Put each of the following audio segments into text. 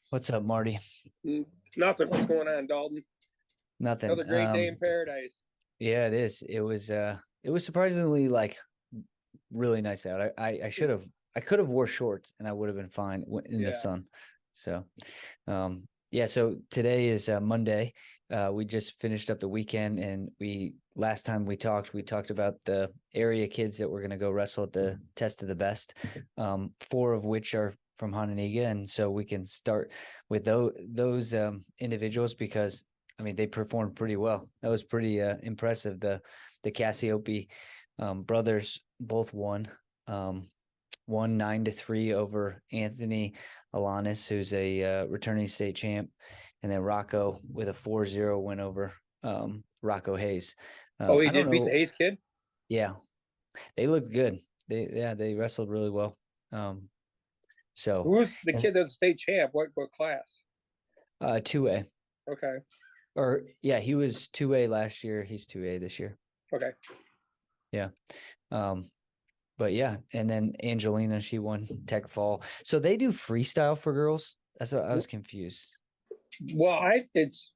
What's up, Marty? Mm, Nothing. What's going on, Dalton? Nothing. Another great day in paradise. Yeah, it is. It was surprisingly like really nice out. I could have wore shorts and I would have been fine in the Yeah. sun. So, yeah, so today is Monday. We just finished up the weekend and last time we talked about the area kids that were going to go wrestle at the Test of the Best. Four of which are from Hananiga, and so we can start with those individuals because I mean, they performed pretty well. That was pretty impressive. The Cassiope brothers both won. Won 9-3 over Anthony Alanis, who's a returning state champ, and then Rocco with a 4-0 win over Rocco Hayes. Oh, he I don't did beat the know. Hayes kid. Yeah, they looked good. They wrestled really well. Um, so Who's the and kid that's state champ? What class? 2A. Okay. Or yeah, he was 2A last year. He's 2A this year. Okay. Yeah. Um, but yeah, and then Angelina, she won Tech Fall. So they do freestyle for girls. That's what I was confused. Well, I it's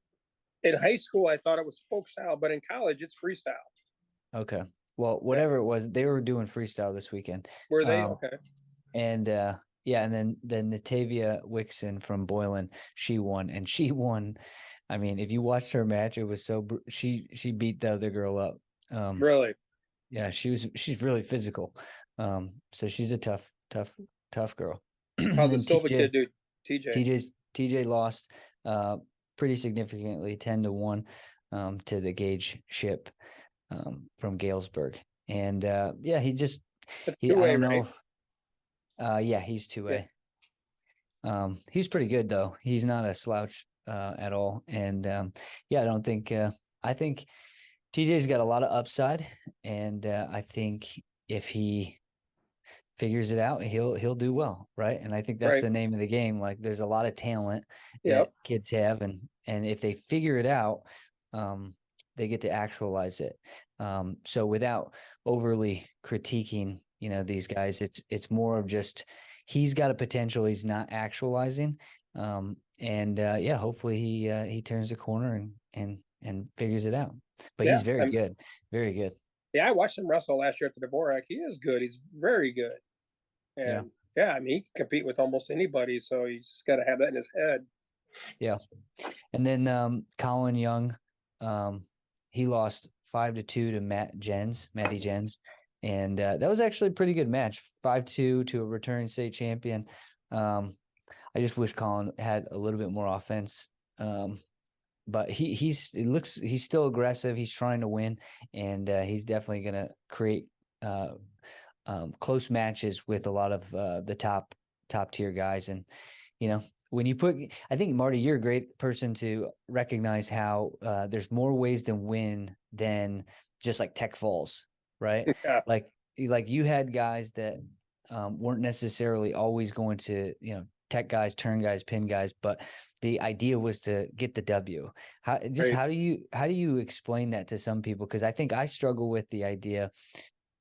in high school I thought it was folk style, but in college it's freestyle. Okay. Well, Yeah. whatever it was, they were doing freestyle this weekend. Were they Um, okay? and yeah, and then Natavia Wixon from Boylan, she won, and she won. I mean, if you watched her match, it was she beat the other girl up. Um, Really? yeah, she's really physical. So she's a tough girl. And How's the then Silva TJ kid do? TJ. TJ lost pretty significantly 10-1 to the Gage ship from Galesburg. And yeah, That's he two I way, don't know right? if yeah, he's Yeah. 2A. He's pretty good though. He's not a slouch at all. And yeah, I think TJ's got a lot of upside, and I think if he figures it out, he'll do well, right? And I think that's Right. the name of the game. Like there's a lot of talent that Yep. kids have, and if they figure it out, they get to actualize it. So without overly critiquing, these guys, it's more of just he's got a potential he's not actualizing. And yeah, hopefully he turns the corner and figures it out. But he's Yeah. very good, very good. Yeah, I watched him wrestle last year at the Dvorak. He is good. He's very good. Yeah. And yeah, I mean he can compete with almost anybody, so you just gotta have that in his head. Yeah. And then Colin Young, he lost 5-2 to Matty Jens. And that was actually a pretty good match. 5-2 to a returning state champion. I just wish Colin had a little bit more offense. But he's still aggressive. He's trying to win, and he's definitely gonna create close matches with a lot of the top tier guys. And when you I think Marty, you're a great person to recognize how there's more ways to win than just like Tech Falls, right? Yeah. Like you had guys that weren't necessarily always going to tech guys, turn guys, pin guys, but the idea was to get the W. Right. How do you explain that to some people? Because I think I struggle with the idea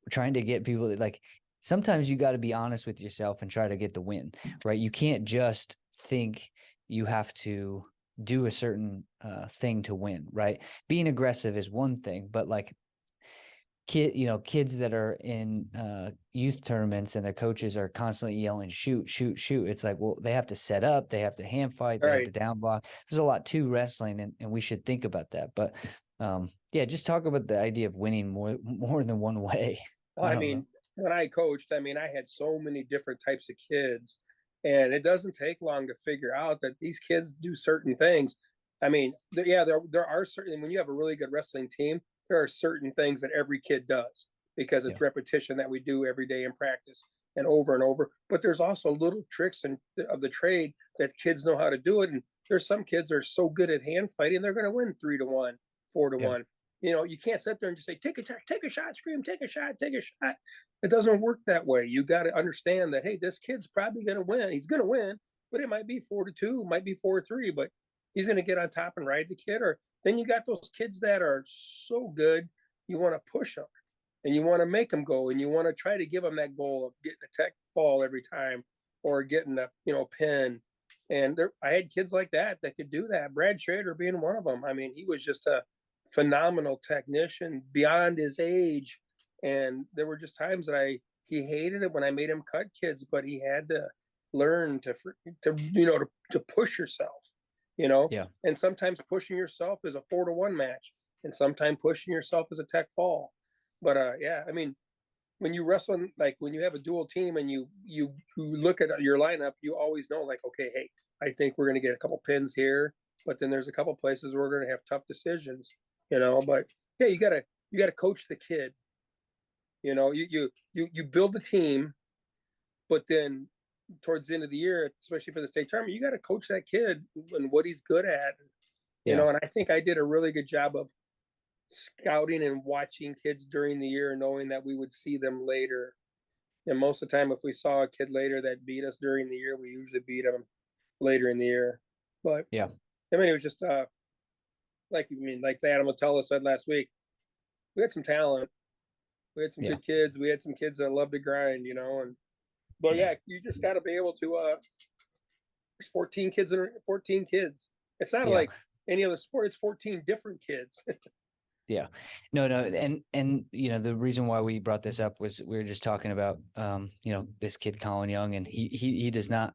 trying to get people that like sometimes you got to be honest with yourself and try to get the win, right? You can't just think you have to do a certain thing to win, right? Being aggressive is one thing, but like kids that are in youth tournaments and their coaches are constantly yelling shoot shoot shoot, it's like, well, they have to set up, they have to hand fight, they have to Right. down block. There's a lot to wrestling, and we should think about that. But yeah, just talk about the idea of winning more than one way. Well, I I don't know. mean, when I coached, I mean, I had so many different types of kids, and it doesn't take long to figure out that these kids do certain things. I mean, yeah, there are certain when you have a really good wrestling team, there are certain things that every kid does because Yeah, it's repetition that we do every day in practice and over and over. But there's also little tricks of the trade that kids know how to do it. And there's some kids that are so good at hand fighting, they're going to win 3-1, four to yeah, one. You can't sit there and just say, take a shot, scream, take a shot, take a shot. It doesn't work that way. You got to understand that, hey, this kid's probably going to win. He's going to win, but it might be 4-2, might be 4-3, but he's going to get on top and ride the kid. Or then you got those kids that are so good, you want to push them and you want to make them go and you want to try to give them that goal of getting a tech fall every time or getting a pin And I had kids like that could do that. Brad Schrader being one of them. I mean, he was just a phenomenal technician beyond his age. And there were just times that he hated it when I made him cut kids, but he had to learn to push yourself, Yeah. and sometimes pushing yourself is a 4-to-1 match, and sometimes pushing yourself is a tech fall. But yeah, I mean, when you wrestle, like when you have a dual team and you look at your lineup, you always know, like, okay, hey, I think we're going to get a couple pins here, but then there's a couple places where we're going to have tough decisions, But yeah, you gotta coach the kid. You build the team, but then towards the end of the year, especially for the state tournament, you got to coach that kid and what he's good at. Yeah. And I think I did a really good job of scouting and watching kids during the year, knowing that we would see them later. And most of the time, if we saw a kid later that beat us during the year, we usually beat them later in the year. But Yeah. I mean, it was just like Adam Latella said last week, we had some talent. We had some Yeah. good kids. We had some kids that love to grind, but yeah, you just got to be able to. There's 14 kids and 14 kids. It's not Yeah. like any other sport. It's 14 different kids. Yeah. No, and the reason why we brought this up was we were just talking about this kid Colin Young, and he does not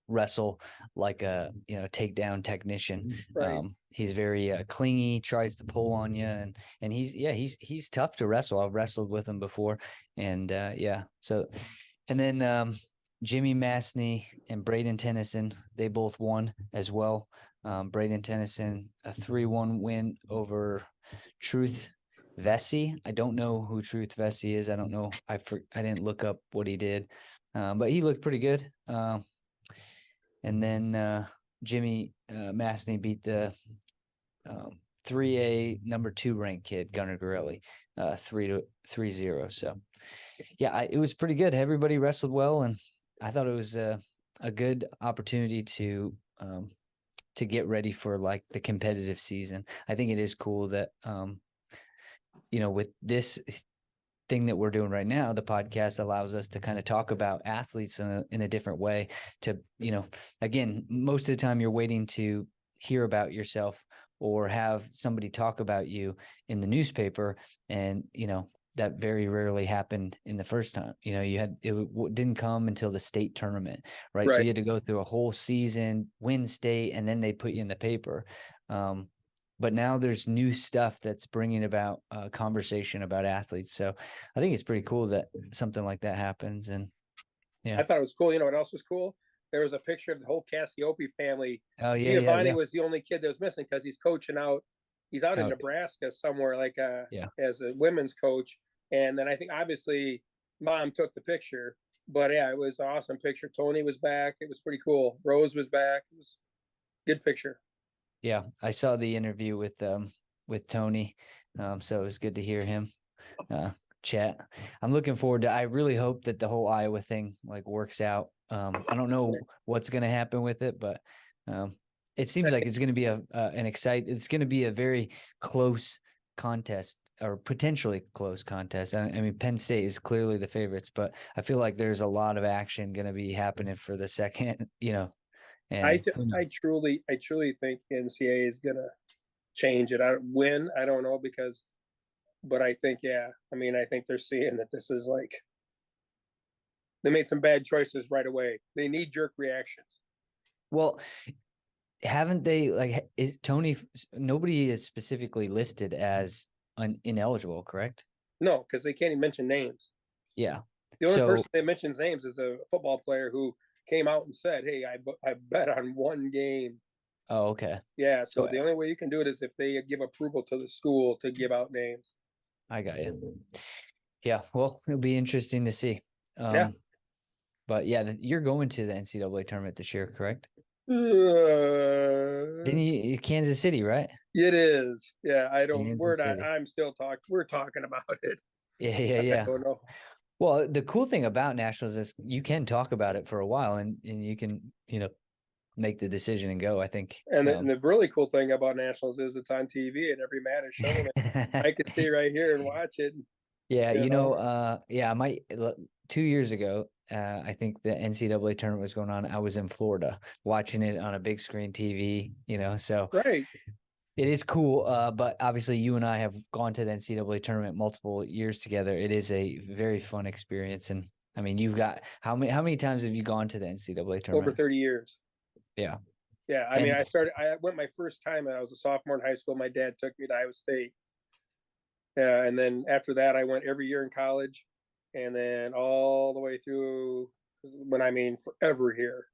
wrestle like a takedown technician. Right. He's very clingy, tries to pull on you, and he's tough to wrestle. I've wrestled with him before, and so, and then Jimmy Masney and Braden Tennyson, they both won as well. Braden Tennyson, a 3-1 win over Truth Vesey. I don't know who Truth Vesey is. I don't know. I didn't look up what he did, but he looked pretty good. And then Jimmy Masney beat the 3A number 2 ranked kid Gunnar Gorelli 3-0. So yeah, it was pretty good. Everybody wrestled well, and I thought it was a good opportunity to get ready for like the competitive season. I think it is cool that with this thing that we're doing right now, the podcast allows us to kind of talk about athletes in a different way. To again, most of the time you're waiting to hear about yourself or have somebody talk about you in the newspaper, and that very rarely happened in the first time. It didn't come until the state tournament, right? So you had to go through a whole season, win state, and then they put you in the paper. But now there's new stuff that's bringing about conversation about athletes. So I think it's pretty cool that something like that happens. And yeah, I thought it was cool. You know what else was cool? There was a picture of the whole Cassiope family. Oh yeah, Giovanni was the only kid that was missing because he's coaching out. He's out in Oh, Nebraska somewhere, like yeah. as a women's coach. And then I think obviously mom took the picture. But yeah, it was an awesome picture. Tony was back. It was pretty cool. Rose was back. It was a good picture. Yeah, I saw the interview with Tony, so it was good to hear him chat. I'm looking forward to. I really hope that the whole Iowa thing like works out. I don't know what's going to happen with it, but it seems like it's going to be It's going to be a very close contest, or potentially close contest. I mean, Penn State is clearly the favorites, but I feel like there's a lot of action going to be happening for the second. And I truly think NCAA is gonna change it. I don't know, but I think, yeah. I mean, I think they're seeing that this is like they made some bad choices right away. They need jerk reactions. Well, haven't they is Tony? Nobody is specifically listed as ineligible, correct? No, because they can't even mention names. Yeah. The only person that mentions names is a football player who came out and said, "Hey, I bet on one game." Oh, okay. Yeah. So the only way you can do it is if they give approval to the school to give out names. I got you. Yeah. Well, it'll be interesting to see. Yeah. But yeah, you're going to the NCAA tournament this year, correct? Didn't you? Kansas City, right? It is. Yeah. We're not. City. I'm still talking. We're talking about it. Yeah. I don't know. Well, the cool thing about nationals is you can talk about it for a while, and you can make the decision and go. I think. And the really cool thing about nationals is it's on TV and every man is showing it. I could stay right here and watch it. Yeah, I might 2 years ago, I think the NCAA tournament was going on. I was in Florida watching it on a big screen TV, so Right. it is cool. But obviously you and I have gone to the NCAA tournament multiple years together. It is a very fun experience. And I mean, you've got how many times have you gone to the NCAA Over tournament? 30 years. Yeah. Yeah. I mean, And I went my first time and I was a sophomore in high school. My dad took me to Iowa State. Yeah. And then after that, I went every year in college and then all the way through forever here.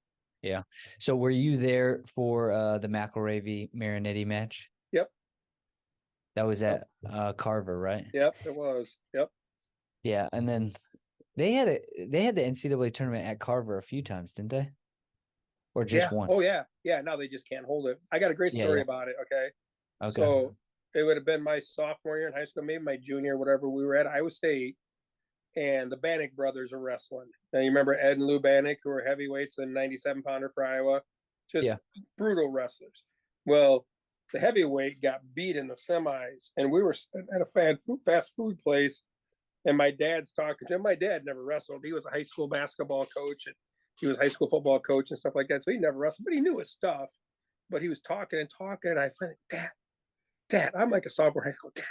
yeah. So were you there for the McElravy Marinetti match? Yep. That was Yep. at Carver, right? Yep. It was. Yep. Yeah. And then they had the NCAA tournament at Carver a few times, didn't they? Or just Yeah. Oh, once? yeah. Yeah. Now they just can't hold it. I got a great Yeah, story yeah. about it. Okay. Okay. So it would have been my sophomore year in high school, maybe my junior, whatever. We were at Iowa State and the Bannock brothers are wrestling. Now you remember Ed and Lou Bannock, who were heavyweights and 97 pounder for Iowa, just Yeah. brutal wrestlers. Well, the heavyweight got beat in the semis, and we were at a fast food place, and my dad's talking to him. My dad never wrestled. He was a high school basketball coach, and he was a high school football coach and stuff like that. So he never wrestled, but he knew his stuff. But he was talking and talking, and I finally, Dad, I'm like a sophomore. I go, Dad.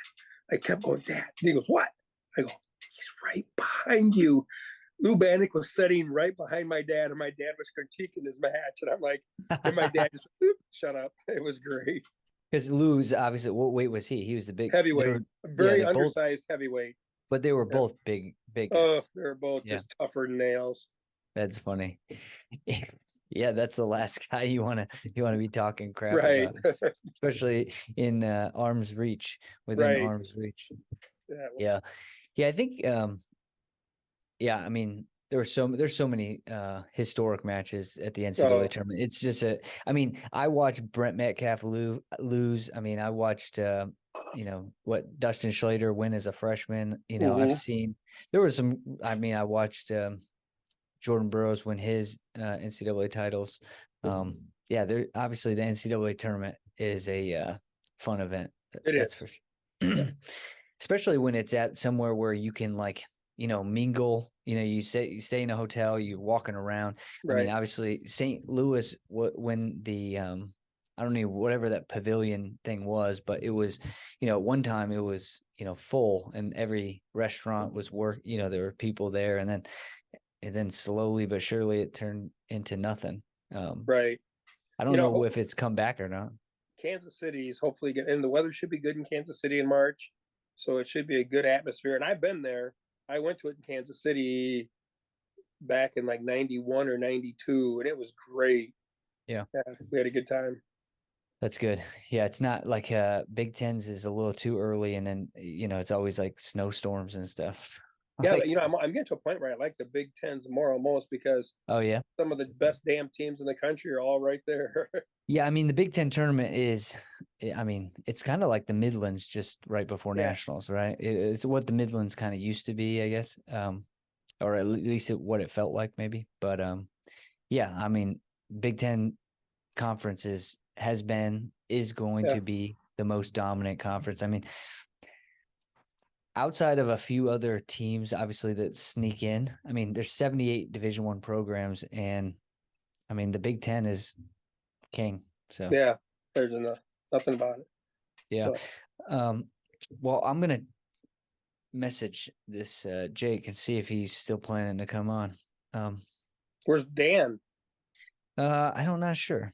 I kept going, Dad. And he goes, what? I go, he's right behind you. Lou Bannock was sitting right behind my dad, and my dad was critiquing his match. And I'm like, and my dad just, shut up. It was great. Because Lou's obviously, what weight was he? He was the big Heavyweight, yeah, very they're both, undersized heavyweight. but they were Yeah. both big Oh, guys. they're both Yeah. just tougher than nails. That's funny. Yeah, that's the last guy you want to be talking crap Right. about, especially in arm's reach, within Right. arm's reach. Yeah. Yeah. Yeah, I think yeah, I mean, there's so many historic matches at the NCAA Oh, tournament. It's just I mean, I watched Brent Metcalf lose. I mean, I watched what Dustin Schlater win as a freshman. I've seen there was some. I mean, I watched Jordan Burroughs win his NCAA titles. Yeah, there obviously the NCAA tournament is a fun event. it That's is. for sure. Especially when it's at somewhere where you can mingle. You stay in a hotel, you're walking around. Right. I mean, obviously St. Louis when the I don't know whatever that pavilion thing was, but it was, at one time it was, full and every restaurant was there were people there, and then slowly but surely it turned into nothing. Right. I don't know if it's come back or not. Kansas City is hopefully good, and the weather should be good in Kansas City in March, so it should be a good atmosphere. And I've been there. I went to it in Kansas City back in like 91 or 92, and it was great. Yeah, we had a good time. That's good. Yeah, it's not like Big Tens is a little too early, and then it's always like snowstorms and stuff. Yeah, Like, I'm getting to a point where I like the Big Tens more almost because oh yeah, some of the best damn teams in the country are all right there. yeah. I mean, the Big Ten tournament I mean, it's kind of like the Midlands just right before Yeah. nationals, right? It's what the Midlands kind of used to be, I guess, or at least what it felt like, maybe. But yeah, I mean, Big Ten conference is going Yeah. to be the most dominant conference. I mean, outside of a few other teams, obviously, that sneak in. I mean, there's 78 Division I programs, and I mean, the Big Ten is king. So Yeah, there's nothing about it. yeah. Well, I'm gonna message this Jake and see if he's still planning to come on. Where's Dan? I'm not sure.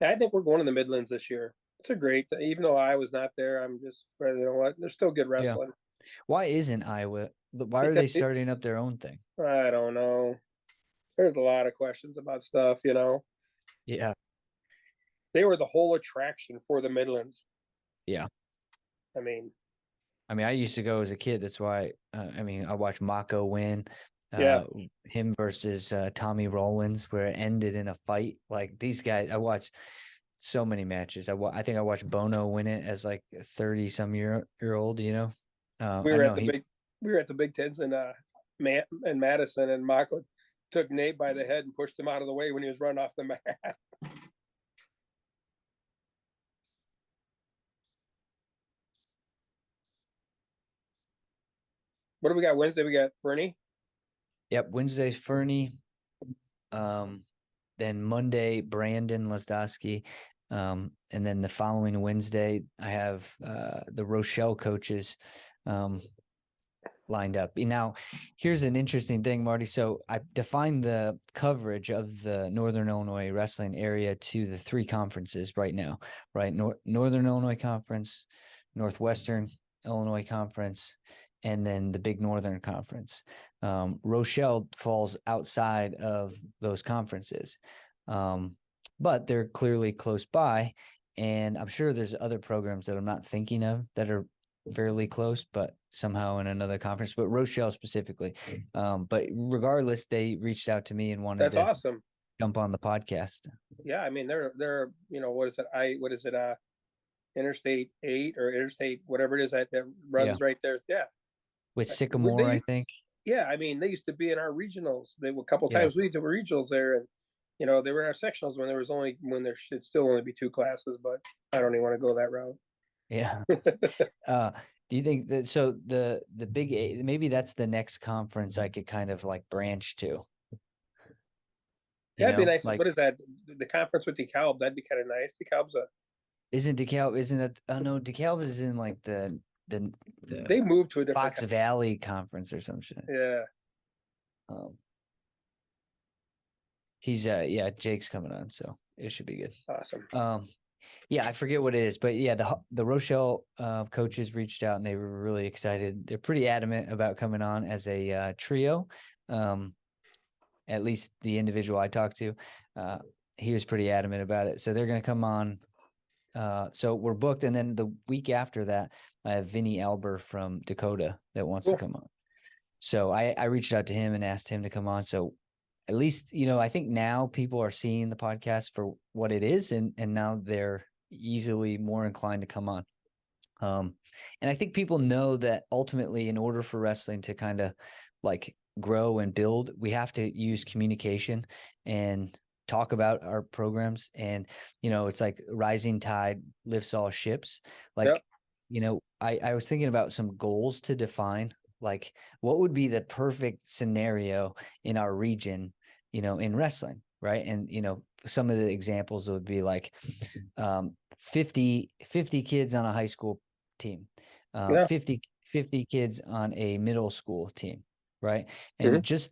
I think we're going to the Midlands this year. It's a great, even though I was not there, I'm just, you know what, there's still good wrestling. Yeah. Why isn't Iowa? Why are they starting up their own thing? I don't know. There's a lot of questions about stuff, Yeah. They were the whole attraction for the Midlands. Yeah. I mean, I used to go as a kid. That's why. I watched Mako win. Yeah. Him versus Tommy Rollins, where it ended in a fight. Like these guys, I watched so many matches. I think I watched Bono win it as like a 30-some-year-old. we were at the Big Tens in Madison, and Mako took Nate by the head and pushed him out of the way when he was running off the mat. What do we got Wednesday? We got Fernie. Yep, Wednesday's Fernie. Then Monday, Brandon Lesdowski. And then the following Wednesday, I have the Rochelle coaches lined up. Now, here's an interesting thing, Marty. So I defined the coverage of the Northern Illinois wrestling area to the 3 conferences right now, right? Northern Illinois Conference, Northwestern Illinois Conference, and then the Big Northern Conference. Rochelle falls outside of those conferences, but they're clearly close by. And I'm sure there's other programs that I'm not thinking of that are fairly close, but somehow in another conference, but Rochelle specifically. But regardless, they reached out to me and wanted That's to awesome. jump on the podcast. Yeah, I mean they're what is it? Interstate 8 or Interstate whatever it is that runs right there. Yeah, With Sycamore, I think. Yeah, I mean they used to be in our regionals. They were a couple Yeah. times we did regionals there, and they were in our sectionals when there should still only be 2 classes, but I don't even want to go that route. Yeah. Do you think that the Big 8, maybe that's the next conference I could kind of like branch to? That'd be nice. Like, what is that? The conference with DeKalb? That'd be kind of nice. DeKalb's isn't it? Oh no, DeKalb is in like the they moved to a different Fox Valley Conference or some shit. Yeah. He's Jake's coming on, so it should be good. Awesome. Yeah, I forget what it is, but yeah, the Rochelle coaches reached out and they were really excited. They're pretty adamant about coming on as a trio. At least the individual I talked to, he was pretty adamant about it. So they're going to come on. So we're booked, and then the week after that, I have Vinny Alber from Dakota that wants to come on. So I reached out to him and asked him to come on. So at least, I think now people are seeing the podcast for what it is, and now they're easily more inclined to come on. And I think people know that ultimately, in order for wrestling to kind of like grow and build, we have to use communication and talk about our programs. And, it's like rising tide lifts all ships. Like, I was thinking about some goals to define, like what would be the perfect scenario in our region, in wrestling. Right. And, some of the examples would be like 50 kids on a high school team, 50 kids on a middle school team. Right. And just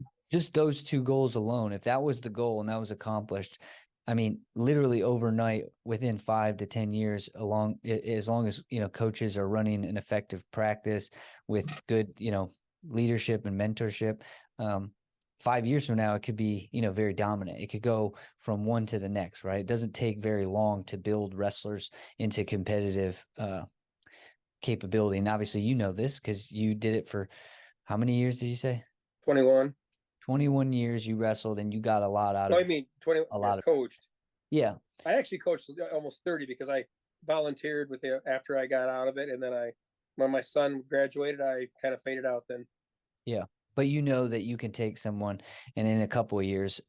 those 2 goals alone, if that was the goal and that was accomplished, I mean, literally overnight, within 5 to 10 years, as long as, coaches are running an effective practice with good, leadership and mentorship, 5 years from now, it could be, very dominant. It could go from one to the next, right? It doesn't take very long to build wrestlers into competitive capability. And obviously, this because you did it for how many years did you say? 21. 21 years you wrestled, and you got a lot out of it. I mean, 20 a lot of coached. Yeah. I actually coached almost 30 because I volunteered after I got out of it. And then when my son graduated, I kind of faded out then. Yeah. But that you can take someone and in a couple of years,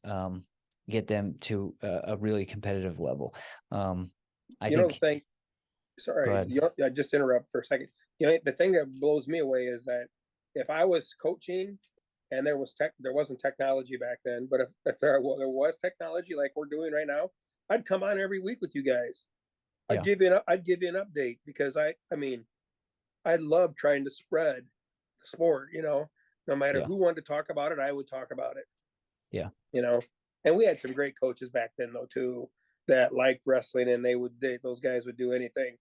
get them to a really competitive level. I think. Sorry, I just interrupt for a second. The thing that blows me away is that if I was coaching and there wasn't technology back then, but if there was technology like we're doing right now, I'd come on every week with you guys. I'd give you an update because I love trying to spread the sport, no matter who wanted to talk about it, I would talk about it. Yeah. And we had some great coaches back then though too, that liked wrestling, and those guys would do anything.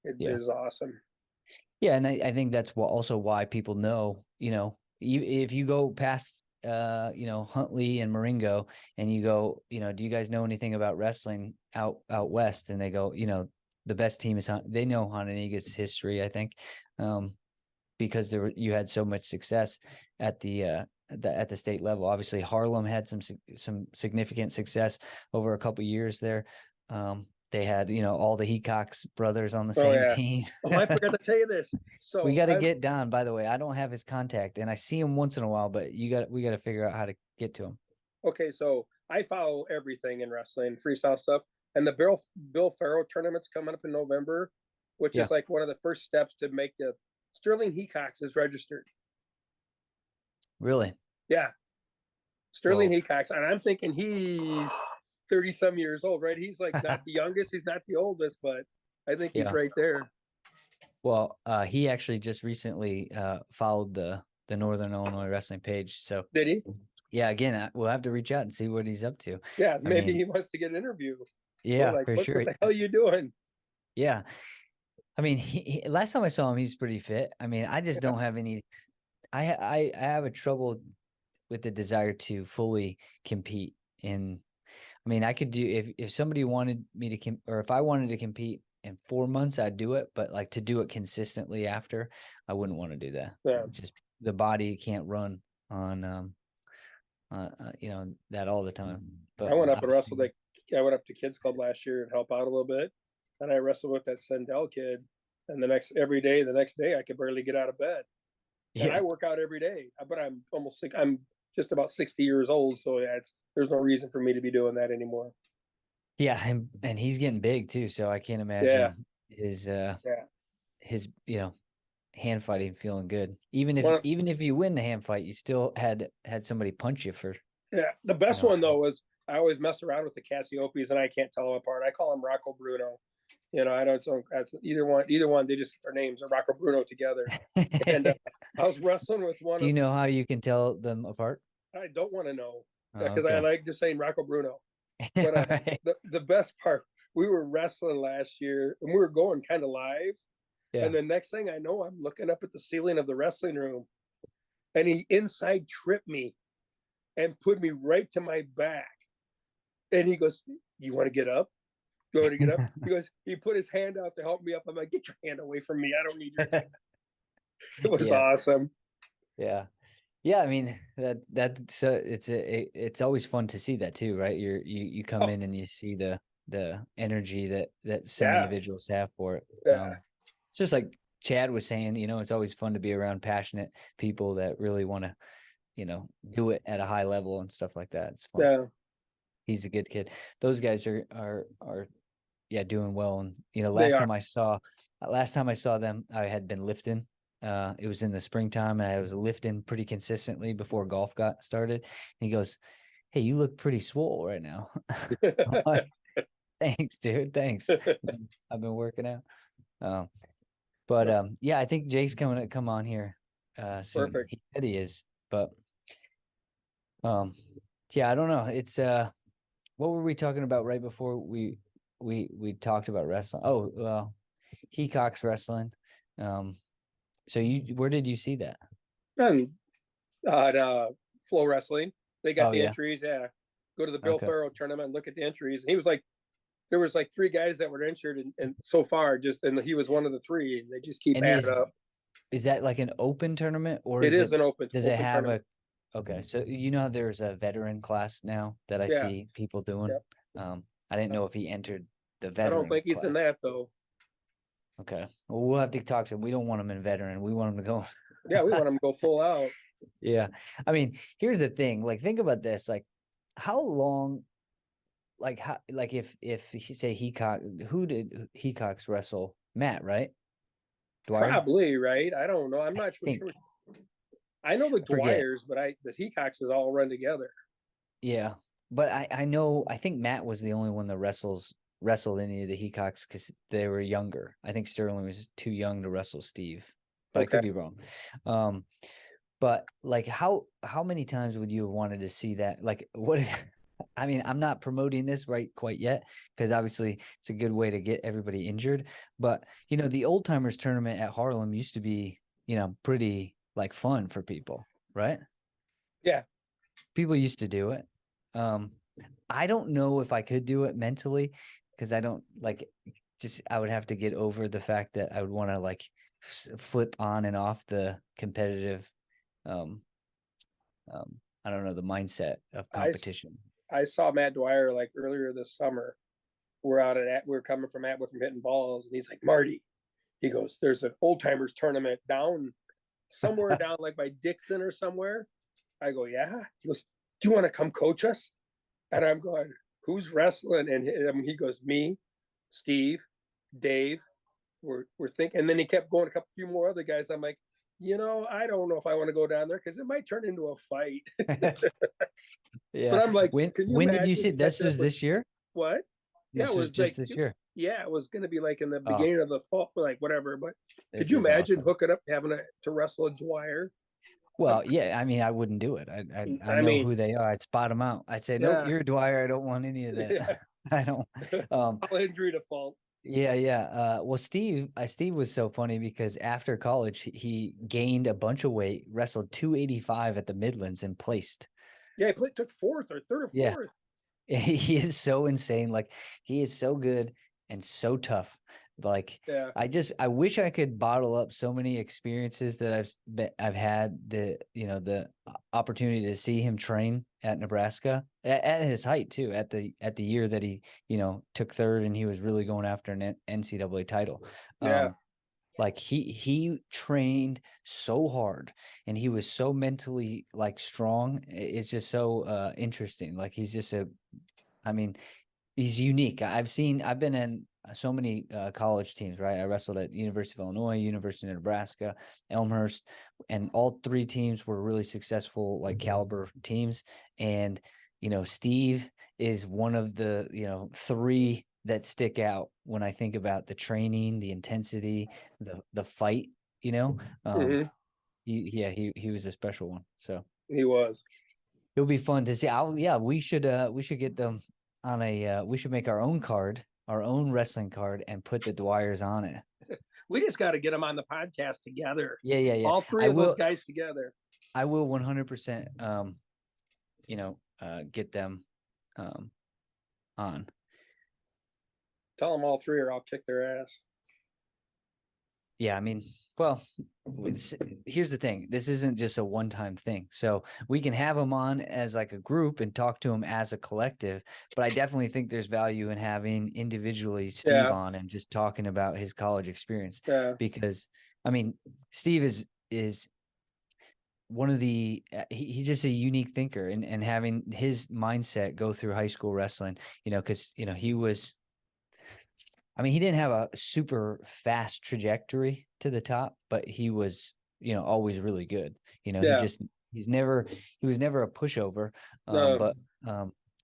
It was awesome. Yeah. And I think that's also why people know, if you go past, Huntley and Marengo and you go, do you guys know anything about wrestling out west? And they go, the best team is they know Hononegah's history, I think, because you had so much success at the state level. Obviously, Harlem had some significant success over a couple of years there. They had, all the Heacox brothers on the same team. I forgot to tell you this. So we got to get Don, by the way. I don't have his contact, and I see him once in a while, but we got to figure out how to get to him. Okay, so I follow everything in wrestling, freestyle stuff, and the Bill Farrow tournament's coming up in November, which is like one of the first steps to make the Sterling Heacox is registered. Really? Yeah, Sterling Well, Heacox, and I'm thinking he's 30 some years old, right? He's like not the youngest, he's not the oldest, but I think he's yeah. right there. Well, he actually just recently followed the Northern Illinois Wrestling page. So Did he? yeah, again, we'll have to reach out and see what he's up to. Yeah, I maybe mean, he wants to get an interview. We're yeah, like, for what sure. the hell are you doing? Yeah. I mean, last time I saw him, he's pretty fit. I mean, I just Yeah, don't have any. I have a trouble with the desire to fully compete in. I mean, I could do if somebody wanted me to or if I wanted to compete in 4 months, I'd do it. But like to do it consistently after, I wouldn't want to do that. yeah. Just the body can't run on that all the time. I But went up and obviously, wrestled. Like, I went up to Kids Club last year and help out a little bit, and I wrestled with that Sendell kid. And the next day, I could barely get out of bed. And I yeah, work out every day, but I'm almost sick. I'm just about 60 years old, so yeah, there's no reason for me to be doing that anymore. yeah, and he's getting big too. So I can't Yeah, imagine yeah. his hand fighting feeling good. Even if One, even if you win the hand fight, you still had somebody punch you for yeah. The best know. one though was I always messed around with the Cassiopes, and I can't tell them apart. I call them Rocco Bruno. I don't. That's either one. Either one. They just their names are Rocco Bruno together. And I was wrestling with one Do you of. know how you can tell them apart? I don't want to know Oh, because I okay. like just saying Rocco Bruno. All But right. the best part, we were wrestling last year, and we were going kind of live. Yeah. And the next thing I know, I'm looking up at the ceiling of the wrestling room, and he inside tripped me and put me right to my back. And he goes, "You want to get up? You want to get up?" He goes, he put his hand out to help me up. I'm like, "Get your hand away from me! I don't need your hand." It was Yeah. awesome. Yeah. Yeah, I mean it's always fun to see that too, right? You come Oh in and you see the energy that some yeah, individuals have for it. yeah, It's just like Chad was saying, it's always fun to be around passionate people that really want to, do it at a high level and stuff like that. It's fun. yeah. He's a good kid. Those guys are yeah, doing well. And They are. last time I saw them, I had been lifting. It was in the springtime, and I was lifting pretty consistently before golf got started. And he goes, "Hey, you look pretty swole right now." I'm like, thanks, dude. Thanks. I've been working out. Um, but yeah, I think Jake's coming to come on here soon. Perfect. He said he is, but um, yeah, I don't know. It's what were we talking about right before we talked about wrestling? Oh, well, Heacock's wrestling. Um, so where did you see that? And Flow Wrestling, they got Oh the yeah. entries. Yeah, go to the Bill Okay. Farrow tournament and look at the entries. And he was like, there was like three guys that were injured, and so far, and he was one of the three. And they just keep And adding up. is that like an open tournament, or It is is it an open does it open have tournament. a okay, so there's a veteran class now that I Yeah, see people doing. yep. I didn't know if he entered the I don't veteran think he's in class. that though. Okay. Well, we'll have to talk to him. We don't want him in veteran. We want him to go. Yeah, we want him to go full out. Yeah. I mean, here's the thing. Like, think about this. Like, how long, if he say Heacock, who did Heacock's wrestle? Matt, right? Dwyer? Probably right. I don't know. I'm I not think. sure. I know the I forget. Dwyers, but the Heacoxes all run together. Yeah. But I know, I think Matt was the only one that wrestled any of the Heacocks because they were younger. I think Sterling was too young to wrestle Steve, but I Okay. could be wrong. But like how many times would you have wanted to see that? Like what if, I mean, I'm not promoting this right quite yet because obviously it's a good way to get everybody injured. But the old timers tournament at Harlem used to be, pretty like fun for people, right? Yeah. People used to do it. Um, I don't know if I could do it mentally because I don't like just I would have to get over the fact that I would want to like flip on and off the competitive um I don't know, the mindset of I competition. I saw Matt Dwyer like earlier this summer. We're coming from Atwood from hitting balls, and he's like, Marty. He goes, "There's an old timers tournament down somewhere down like by Dixon or somewhere." I go, "Yeah." He goes, "Do you want to come coach us?" And I'm going, "Who's wrestling?" And he goes, "Me, Steve, Dave." We're thinking, and then he kept going. A few more other guys. I'm like, I don't know if I want to go down there because it might turn into a fight. But Yeah. I'm like, can you When did you see imagine this? catching up Was with this year? what? Yeah, it This was was just like, this year. yeah, it was going to be like in the Oh, beginning of the fall, like whatever. But could this you is imagine awesome. hooking up, having to wrestle a Dwyer? Um, Well, yeah, I mean, I wouldn't do it. I I know mean, who they are. I'd spot them out. I'd say, nope, yeah, you're Dwyer. I don't want any of that. yeah, I don't. Um, all injury to fault. yeah, yeah. Well, Steve was so funny because after college, he gained a bunch of weight, wrestled 285 at the Midlands and placed. Yeah, he took fourth or third or Yeah, fourth. he is so insane. Like he is so good and so tough. Like Yeah, I wish I could bottle up so many experiences that I've had the opportunity to see him train at Nebraska at his height too, at the year that he, took third and he was really going after an NCAA title. yeah, Like he trained so hard and he was so mentally like strong. It's just so interesting. Like he's just I mean, he's unique. I've been in so many college teams, right? I wrestled at University of Illinois, University of Nebraska, Elmhurst, and all three teams were really successful, like caliber teams. And, Steve is one of the, three that stick out when I think about the training, the intensity, the fight, you know. Um, hmm he was a special one. So he was. it'll be fun to see. Yeah, we should get them on we should make our own card, our own wrestling card, and put the Dwyers on it. We just got to get them on the podcast together. Yeah, yeah, yeah. All three of those guys together. I will 100% get them on. Tell them all three, or I'll kick their ass. Yeah, I mean, well, here's the thing. This isn't just a one-time thing. So we can have them on as like a group and talk to them as a collective, but I definitely think there's value in having individually Steve Yeah, on and just talking about his college experience yeah, because I mean, Steve is one of he's just a unique thinker and having his mindset go through high school wrestling, because he was he didn't have a super fast trajectory to the top, but he was, always really good. yeah. He was never a pushover. No, But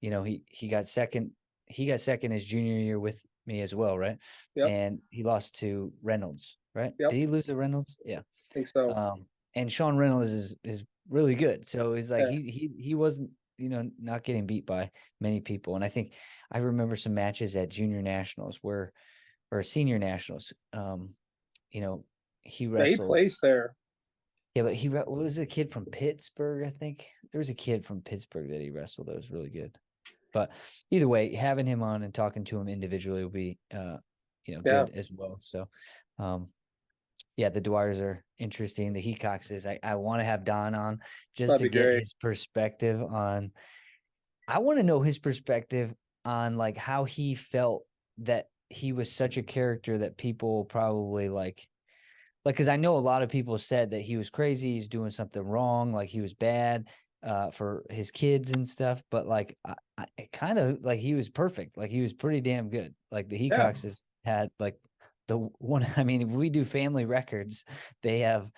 he got second. He got second his junior year with me as well, right? yep, And he lost to Reynolds, right? yep. Did he lose to Reynolds? Yeah. Think so. And Sean Reynolds is really good. So he's like Yeah. he wasn't not getting beat by many people. And I think I remember some matches at junior nationals or senior nationals. He Yeah, he wrestled. placed there. Yeah, but what was the kid from Pittsburgh? I think there was a kid from Pittsburgh that he wrestled that was really good. But either way, having him on and talking to him individually will be Yeah, good as well. So yeah, the Dwyers are interesting. The Hecoxes, I want to have Don on just that'd to be get great. his perspective on. I want to know his perspective on like how he felt that he was such a character that people probably like because I know a lot of people said that he was crazy, he's doing something wrong, like he was bad for his kids and stuff. But like I kind of like he was perfect. Like he was pretty damn good. Like the Yeah. Hecoxes had like the one. I mean, if we do family records, they have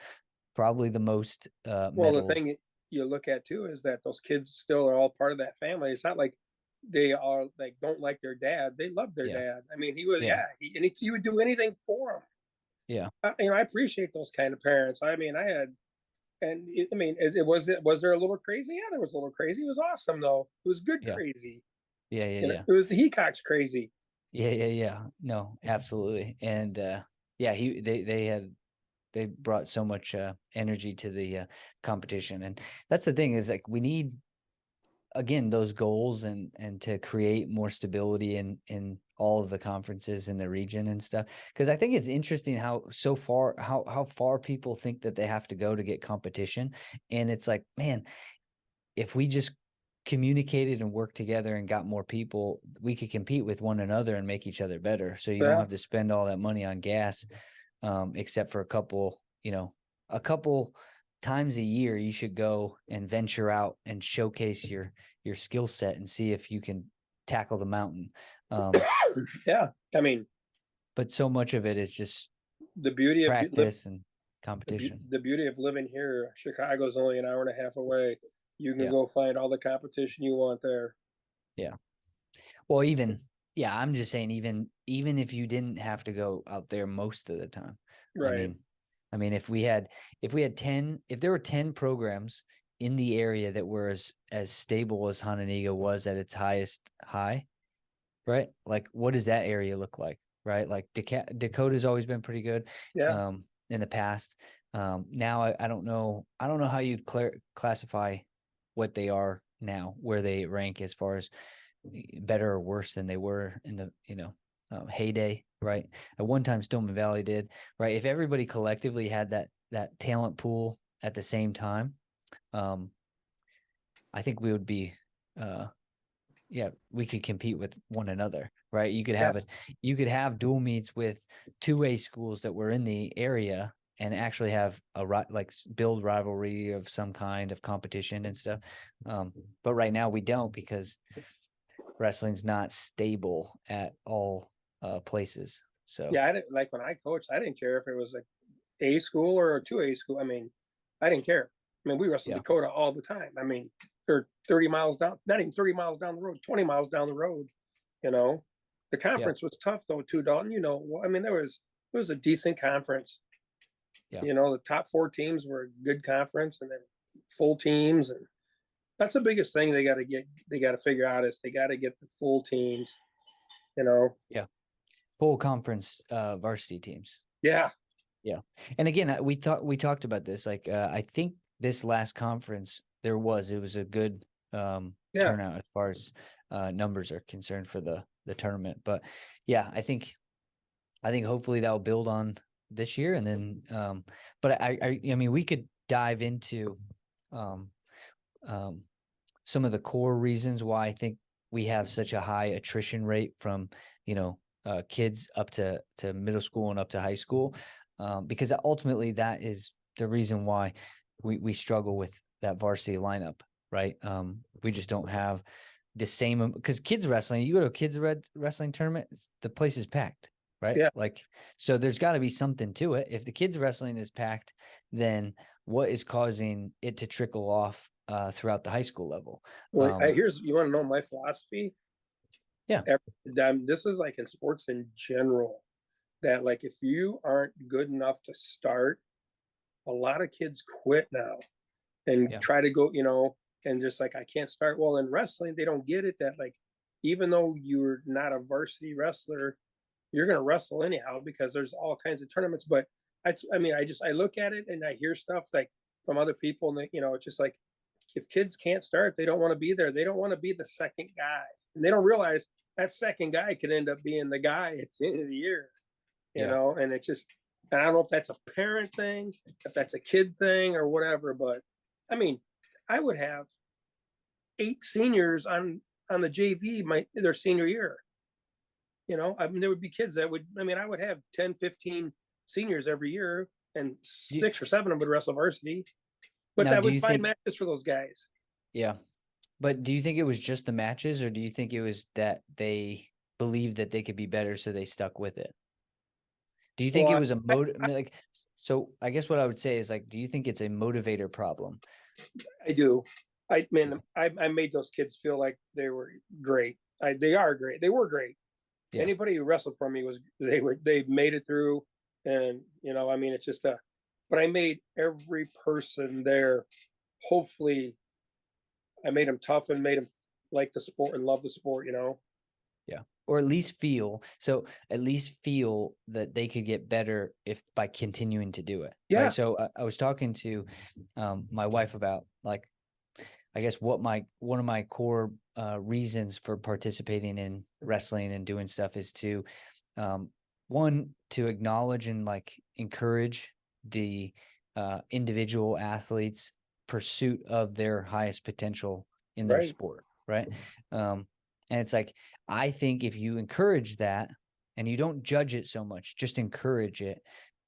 probably the most Well, the medals. thing you look at too is that those kids still are all part of that family. It's not like they are like don't like their dad. They love their Yeah, dad. I mean, he was yeah, he would do anything for them. yeah. I appreciate those kind of parents. I mean, I had, and I mean, was there a little crazy? Yeah, there was a little crazy. It was awesome though. It was good Yeah. crazy. Yeah, yeah, yeah. It was the Hecox crazy. Yeah, yeah, yeah. No, absolutely. And yeah, they brought so much energy to the competition. And that's the thing is like we need again those goals and to create more stability in all of the conferences in the region and stuff. Because I think it's interesting how far people think that they have to go to get competition. And it's like, man, if we just communicated and worked together and got more people, we could compete with one another and make each other better. So you don't Yeah, have to spend all that money on gas, except for a couple times a year. You should go and venture out and showcase your skill set and see if you can tackle the mountain. yeah. I mean, But so much of it is just the beauty of practice and competition. The beauty of living here, Chicago's only an hour and a half away. You can Yeah. go find all the competition you want there. Yeah. Well, even I'm just saying, even if you didn't have to go out there most of the time, Right. I mean, if there were 10 programs in the area that were as stable as Hononegah was at its highest high, right? Like, what does that area look like, right? Like Dakota's always been pretty good, Yeah. in the past. Now I don't know how you'd classify what they are now, where they rank as far as better or worse than they were in the heyday, right? At one time Stillman Valley did, right? If everybody collectively had that talent pool at the same time, I think we would be we could compete with one another, right? You could have dual meets with 2A schools that were in the area and actually have build rivalry of some kind of competition and stuff. But right now we don't, because wrestling's not stable at all places. So Yeah, I didn't, like when I coached, I didn't care if it was a school or a 2A school. I mean, I didn't care. I mean, we wrestled yeah, Dakota all the time. I mean, they're 30 miles down, not even 30 miles down the road, 20 miles down the road. You know, the yeah, conference was tough though too, Dalton. I mean, it was a decent conference. yeah, The top 4 teams were a good conference, and then full teams, and that's the biggest thing they got to get. They got to figure out is they got to get the full teams. You know, yeah. Full conference varsity teams. yeah, Yeah. And again, we talked about this. Like, I think this last conference it was a good yeah. turnout as far as numbers are concerned for the tournament. But yeah, I think hopefully that'll build on this year. And then but I mean, we could dive into um some of the core reasons why I think we have such a high attrition rate from, kids up to middle school and up to high school. Because ultimately that is the reason why we struggle with that varsity lineup, right? We just don't have the same, because kids wrestling, you go to a kids wrestling tournament, the place is packed, right? Yeah. Like, so there's got to be something to it. If the kids wrestling is packed, then what is causing it to trickle off throughout the high school level? Well, you want to know my philosophy? Yeah. This is like in sports in general, that like if you aren't good enough to start, a lot of kids quit now and Yeah. try to go, and just like I can't start. Well, in wrestling, they don't get it that like even though you're not a varsity wrestler, you're gonna wrestle anyhow because there's all kinds of tournaments. But I mean, I look at it and I hear stuff like from other people, and it's just like if kids can't start, they don't want to be there. They don't want to be the second guy, and they don't realize that second guy could end up being the guy at the end of the year. Yeah. And it's just, and I don't know if that's a parent thing, if that's a kid thing, or whatever. But I mean, I would have 8 seniors on the JV their senior year. I mean, there would be kids that would. I mean, I would have 10, 15 seniors every year, and Do you, 6 or 7 of them would wrestle varsity. But now, I do would you find think? matches for those guys. Yeah. But do you think it was just the matches, or do you think it was that they believed that they could be better, so they stuck with it? Do you think it Well, was a I, I mean, like, so I guess what I would say is, like, do you think it's a motivator problem? I do. I made those kids feel like they were great. They are great. They were great. Yeah. Anybody who wrestled for me they made it through, and I mean, it's just but I made every person there. Hopefully, I made them tough and made them like the sport and love the sport. Yeah. Or at least feel that they could get better if by continuing to do it. Yeah. Right. So I was talking to my wife about, like, I guess one of my core reasons for participating in wrestling and doing stuff is to one, to acknowledge and like encourage the individual athletes' pursuit of their highest potential in their Right. sport, right? And it's like, I think if you encourage that and you don't judge it so much, just encourage it,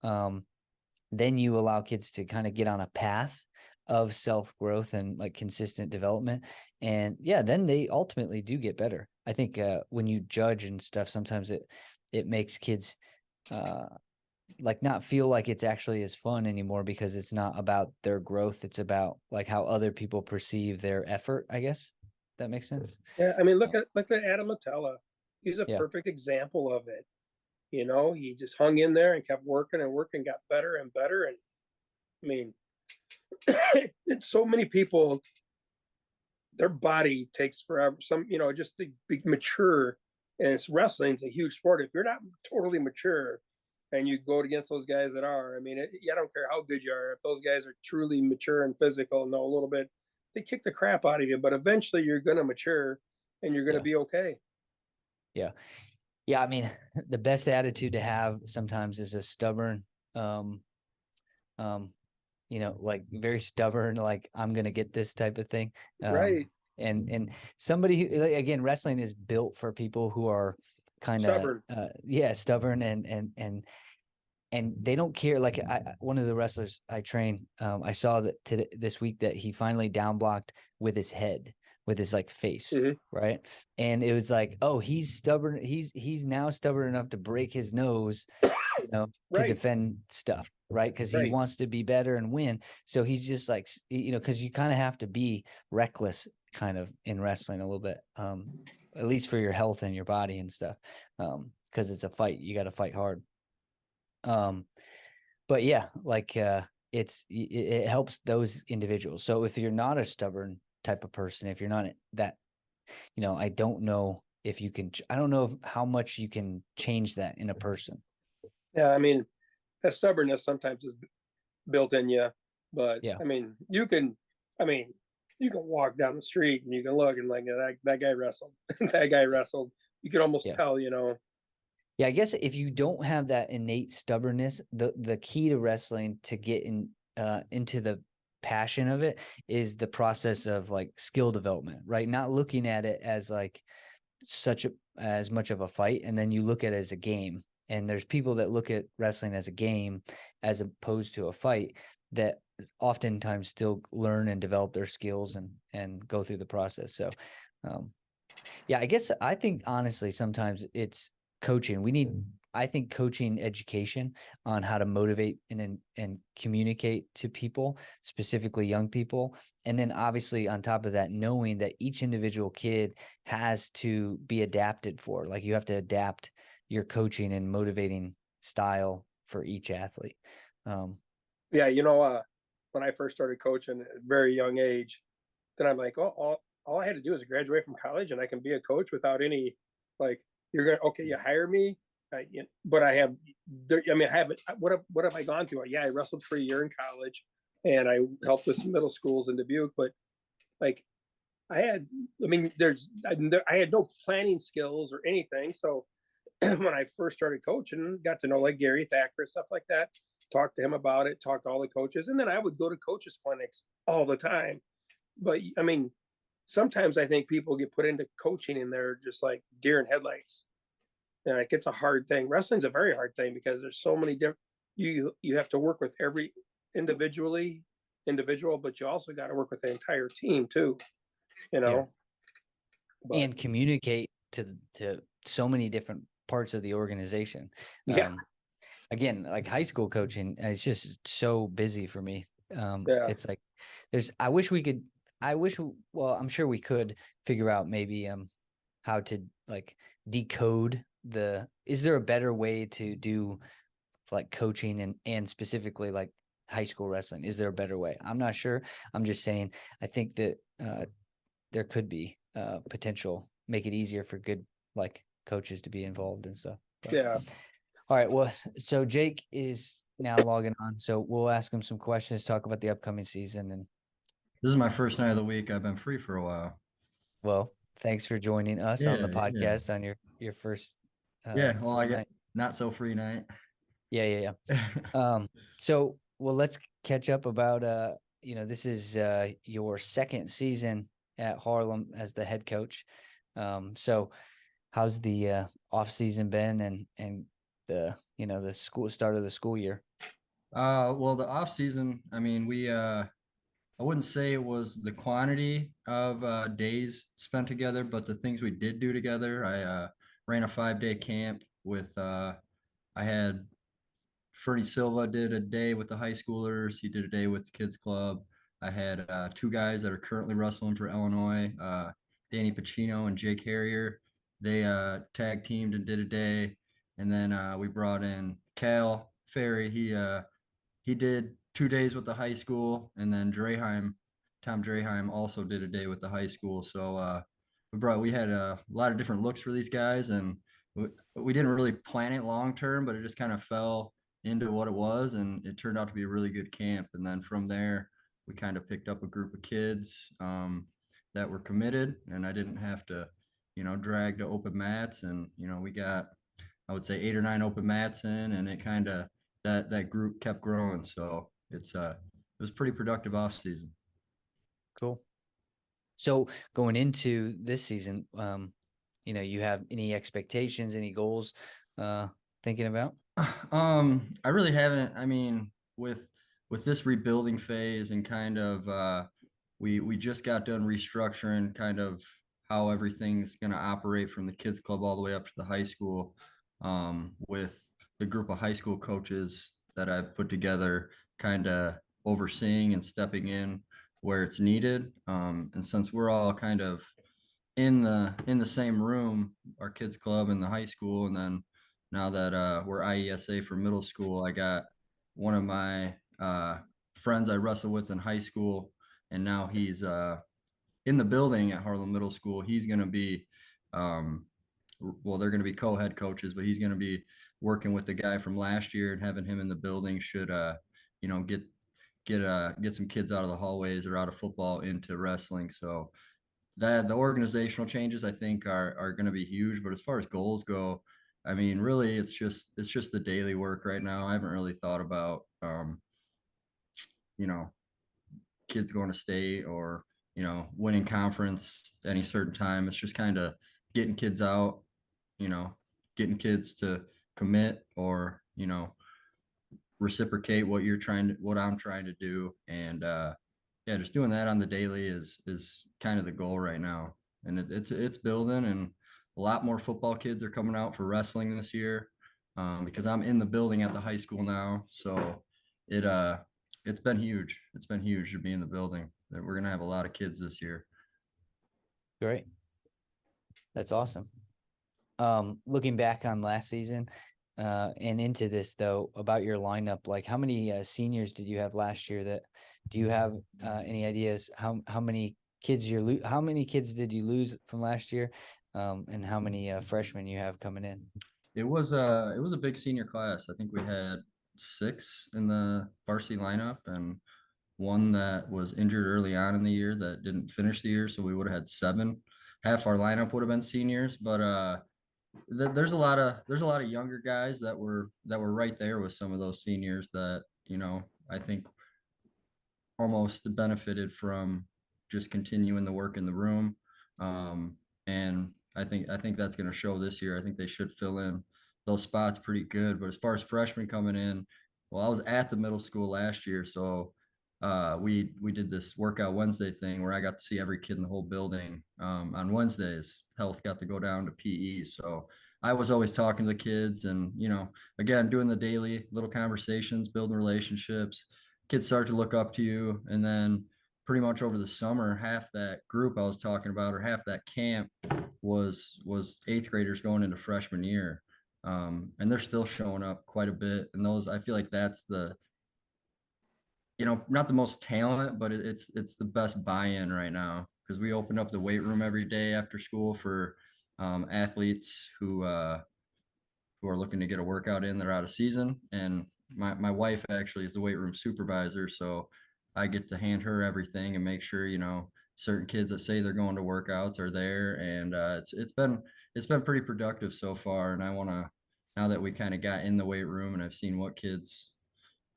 then you allow kids to kind of get on a path of self-growth and like consistent development. And yeah, then they ultimately do get better. I think when you judge and stuff, sometimes it makes kids like not feel like it's actually as fun anymore because it's not about their growth. It's about like how other people perceive their effort, I guess. That makes sense. Yeah, I mean, look at Adam Matella. He's a Yeah. perfect example of it. He just hung in there and kept working and working, got better and better. And I mean, it's so many people, their body takes forever. Just to be mature, and it's wrestling's a huge sport. If you're not totally mature and you go against those guys that are, I mean, I don't care how good you are. If those guys are truly mature and physical, know a little bit, they kick the crap out of you. But eventually, you're gonna mature, and you're gonna Yeah. be okay. Yeah. Yeah. I mean, the best attitude to have sometimes is a stubborn, um, um, like very stubborn, like I'm gonna get this type of thing. Right. And somebody who, like, again, wrestling is built for people who are kind of Stubborn. stubborn and they don't care. Like one of the wrestlers I train, I saw that this week that he finally down blocked with his head, with his like face, Hmm. right? And it was like, oh, he's stubborn. He's now stubborn enough to break his nose, to Right. defend stuff, right? Because he Right. wants to be better and win. So he's just like, because you kind of have to be reckless, kind of in wrestling a little bit, at least for your health and your body and stuff, because it's a fight. You got to fight hard. Um, but yeah, like it helps those individuals. So if you're not a stubborn type of person, if you're not that, I don't know if you can. I don't know how much you can change that in a person. Yeah. I mean, that stubbornness sometimes is built in you, but Yeah, I mean, you can. I mean, you can walk down the street and you can look and like that guy wrestled. That guy wrestled. You can almost yeah. tell. Yeah, I guess if you don't have that innate stubbornness, the key to wrestling to get into the passion of it is the process of like skill development, right? Not looking at it as like as much of a fight, and then you look at it as a game. And there's people that look at wrestling as a game as opposed to a fight that oftentimes still learn and develop their skills and go through the process. So um, yeah, I think honestly, sometimes it's coaching. I think coaching education on how to motivate and communicate to people, specifically young people. And then obviously on top of that, knowing that each individual kid has to be adapted for, like you have to adapt your coaching and motivating style for each athlete. Um, Yeah, when I first started coaching at a very young age, then I'm like, oh, all I had to do is graduate from college and I can be a coach without any, like, you're gonna okay, you hire me, but I have, I mean, I haven't. What have I gone through? Yeah, I wrestled for a year in college, and I helped with some middle schools in Dubuque, but like I had, I mean, I had no planning skills or anything. So when I first started coaching, got to know like Gary Thacker, stuff like that, talked to him about it, talked to all the coaches, and then I would go to coaches clinics all the time. But I mean, sometimes I think people get put into coaching and they're just like deer in headlights. And like it's a hard thing. Wrestling's a very hard thing because there's so many different. You have to work with every individual, but you also got to work with the entire team too. You yeah. know, but And communicate to so many different parts of the organization. yeah, Again, like high school coaching, it's just so busy for me. yeah. It's like I wish we could. Well, I'm sure we could figure out maybe how to like decode is there a better way to do like coaching and specifically like high school wrestling? Is there a better way? I'm not sure. I'm just saying I think that there could be potential, make it easier for good like coaches to be involved and stuff. But, Yeah. all right. Well, so Jake is now logging on. So we'll ask him some questions, talk about the upcoming season. And This is my first night of the week. I've been free for a while. well, thanks for joining us on the Yeah, yeah. podcast on your first Yeah, well, free I get night. not so free night. Yeah. So well, let's catch up about this is your second season at Harlem as the head coach. So how's the off season been and the school start of the school year? Well, the off season, I mean, I wouldn't say it was the quantity of days spent together, but the things we did do together. I ran a 5-day camp with I had Fernie Silva did a day with the high schoolers. He did a day with the kids club. I had two guys that are currently wrestling for Illinois, Danny Pacino and Jake Harrier. They tag teamed and did a day. And then we brought in Cal Ferry. He did 2 days with the high school, and then Tom Draheim also did a day with the high school. So we had a lot of different looks for these guys, and we didn't really plan it long term, but it just kind of fell into what it was, and it turned out to be a really good camp. And then from there, we kind of picked up a group of kids that were committed, and I didn't have to, drag to open mats. And we got, I would say, 8 or 9 open mats in, and it kind of that group kept growing. So it was pretty productive off season. Cool. So going into this season, you have any expectations, any goals thinking about? I really haven't. I mean, with this rebuilding phase and kind of we just got done restructuring kind of how everything's going to operate from the kids club all the way up to the high school, with the group of high school coaches that I've put together, kind of overseeing and stepping in where it's needed. And since we're all kind of in the same room, our kids club and the high school, and then now that we're IESA for middle school, I got one of my friends I wrestled with in high school, and now he's in the building at Harlem Middle School. He's going to be, they're going to be co-head coaches, but he's going to be working with the guy from last year, and having him in the building should, get some kids out of the hallways or out of football into wrestling. So that the organizational changes I think are going to be huge. But as far as goals go, I mean, really, it's just the daily work right now. I haven't really thought about, kids going to state or, winning conference any certain time. It's just kind of getting kids out, getting kids to commit or, reciprocate what I'm trying to do. And, yeah, just doing that on the daily is kind of the goal right now. And it's building, and a lot more football kids are coming out for wrestling this year, because I'm in the building at the high school now. So it's been huge. It's been huge to be in the building. That we're gonna have a lot of kids this year. Great. That's awesome. Looking back on last season, and into this though, about your lineup, like how many seniors did you have last year? Do you have any ideas how many kids how many kids did you lose from last year, and how many freshmen you have coming in? It was a big senior class. I think we had 6 in the varsity lineup, and one that was injured early on in the year that didn't finish the year. So we would have had 7. Half our lineup would have been seniors, but there's a lot of younger guys that were right there with some of those seniors that, I think almost benefited from just continuing the work in the room. And I think that's going to show this year. I think they should fill in those spots pretty good. But as far as freshmen coming in, well, I was at the middle school last year, so we did this workout Wednesday thing where I got to see every kid in the whole building on Wednesdays. Health got to go down to PE, so I was always talking to the kids, and again, doing the daily little conversations, building relationships. Kids start to look up to you, and then pretty much over the summer, half that group I was talking about, or half that camp, was 8th graders going into freshman year, and they're still showing up quite a bit. And those, I feel like that's the, not the most talent, but it's the best buy-in right now, because we open up the weight room every day after school for athletes who are looking to get a workout in. They're out of season, and my wife actually is the weight room supervisor, so I get to hand her everything and make sure certain kids that say they're going to workouts are there. And it's been pretty productive so far. And I want to, now that we kind of got in the weight room and I've seen what kids,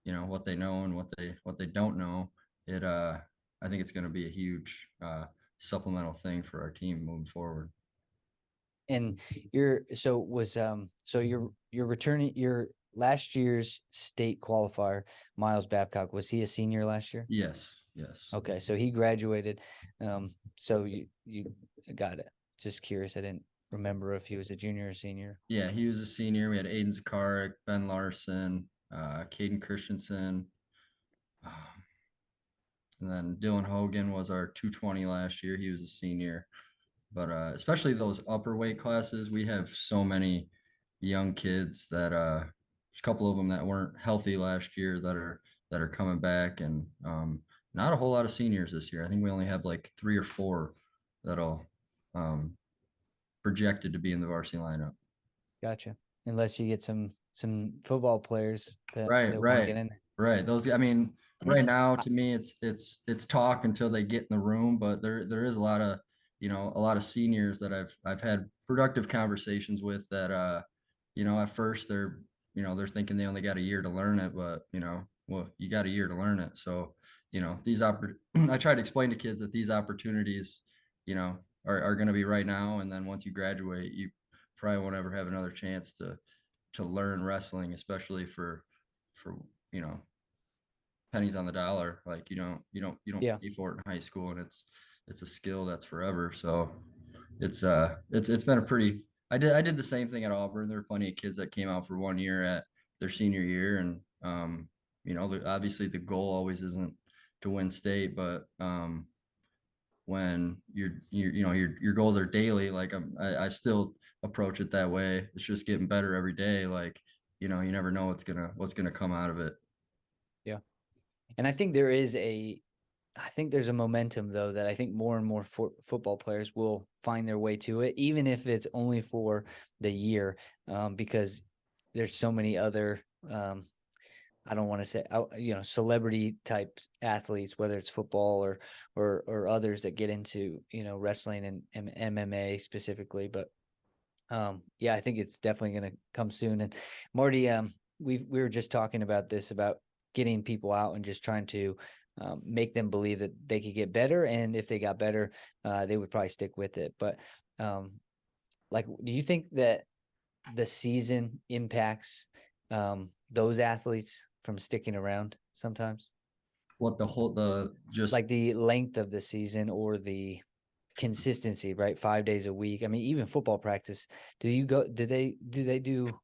what they know and what they don't know, I think it's going to be a huge supplemental thing for our team moving forward. And you're returning your last year's state qualifier, Miles Babcock. Was he a senior last year? Yes. Okay, so he graduated. So you got it. Just curious. I didn't remember if he was a junior or senior. Yeah, he was a senior. We had Aiden Zakaric, Ben Larson, Caden Christensen, um, and then Dylan Hogan was our 220 last year. He was a senior. But especially those upper weight classes, we have so many young kids that there's a couple of them that weren't healthy last year that are coming back, and not a whole lot of seniors this year. I think we only have like 3 or 4 that'll um, projected to be in the varsity lineup. Gotcha. Unless you get some football players that Right, want to right, get in. right. Those, I mean, right now to me, it's talk until they get in the room, but there is a lot of, a lot of seniors that I've had productive conversations with that at first they're thinking they only got a year to learn it, but well, you got a year to learn it. So, I try to explain to kids that these opportunities, are going to be right now, and then once you graduate, you probably won't ever have another chance to learn wrestling, especially for you know pennies on the dollar. Like you don't Yeah. pay for it in high school, and it's a skill that's forever. So it's been a pretty. I did the same thing at Auburn. There were plenty of kids that came out for 1 year at their senior year, and obviously the goal always isn't to win state, but when your goals are daily, like I still approach it that way. It's just getting better every day. Like you never know what's gonna come out of it. Yeah. And I think there's a momentum though that I think more and more football players will find their way to it, even if it's only for the year, because there's so many other I don't want to say celebrity type athletes, whether it's football or others that get into wrestling and MMA specifically. But yeah, I think it's definitely going to come soon. And Marty, we were just talking about this, about getting people out and just trying to make them believe that they could get better, and if they got better, they would probably stick with it. But do you think that the season impacts those athletes from sticking around sometimes? What the just Like the length of the season or the consistency, right? 5 days a week. I mean, even football practice. Do they do?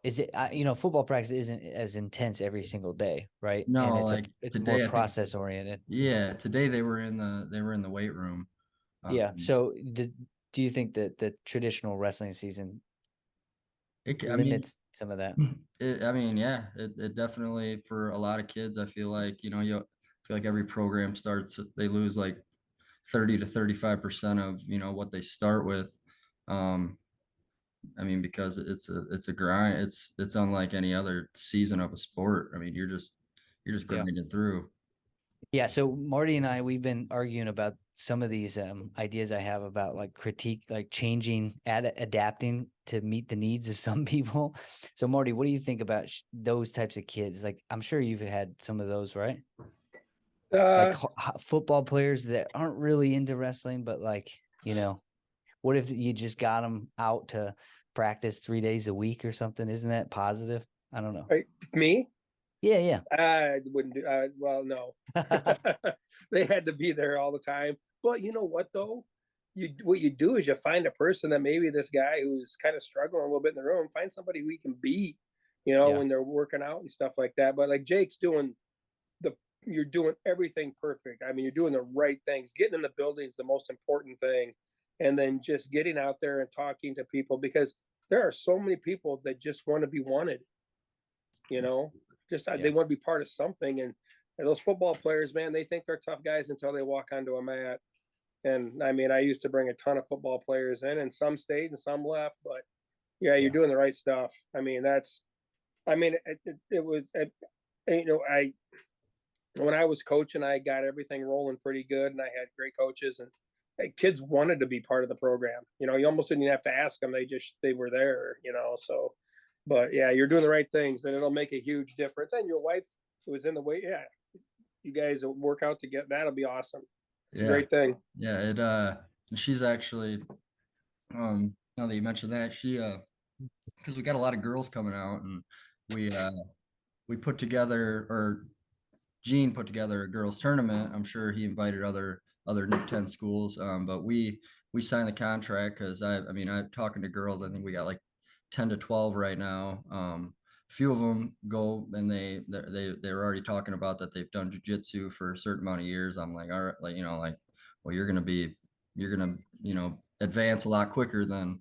Is it football practice isn't as intense every single day, right? And No, it's like more today I think, process oriented. yeah, today they were in the weight room. Yeah. Um, So do you think that the traditional wrestling season I mean, limits some of that? yeah, it definitely, for a lot of kids, I feel like, you feel like every program starts, they lose like 30 to 35% of, what they start with. Um, I mean, because it's a grind. It's unlike any other season of a sport. I mean, you're just Yeah. grinding through. Yeah, so Marty and I, we've been arguing about some of these ideas I have about like critique, like changing, adapting to meet the needs of some people. So Marty, what do you think about those types of kids? Like, I'm sure you've had some of those, right? Like football players that aren't really into wrestling, but like, what if you just got them out to practice 3 days a week or something? Isn't that positive? I don't know. Me? Yeah, yeah. I wouldn't do. Well, no. They had to be there all the time. But you know what though? What you do is you find a person that maybe this guy who's kind of struggling a little bit in the room, find somebody who he can beat, Yeah, when they're working out and stuff like that. But like Jake's doing the you're doing everything perfect. I mean, you're doing the right things. Getting in the building is the most important thing. And then just getting out there and talking to people, because there are so many people that just want to be wanted, you know, just Yeah. they want to be part of something. And those football players, man, they think they're tough guys until they walk onto a mat. And I mean, I used to bring a ton of football players in, and some stayed and some left. But yeah, you're Yeah. doing the right stuff. I mean, it was, I when I was coaching, I got everything rolling pretty good, and I had great coaches, and kids wanted to be part of the program. You almost didn't even have to ask them; they were there. So, but yeah, you're doing the right things, and it'll make a huge difference. And your wife who was in the way, yeah, you guys will work out to get that'll be awesome. It's a Yeah, great thing. yeah. She's actually, now that you mentioned that, because we got a lot of girls coming out, and we uh we put together, or Gene put together a girls tournament. I'm sure he invited other New 10 schools. But we signed the contract because I mean, I'm talking to girls. I think we got like 10 to 12 right now. few of them go and they're already talking about that they've done jujitsu for a certain amount of years. I'm like, all right, like, well, you're gonna, advance a lot quicker than,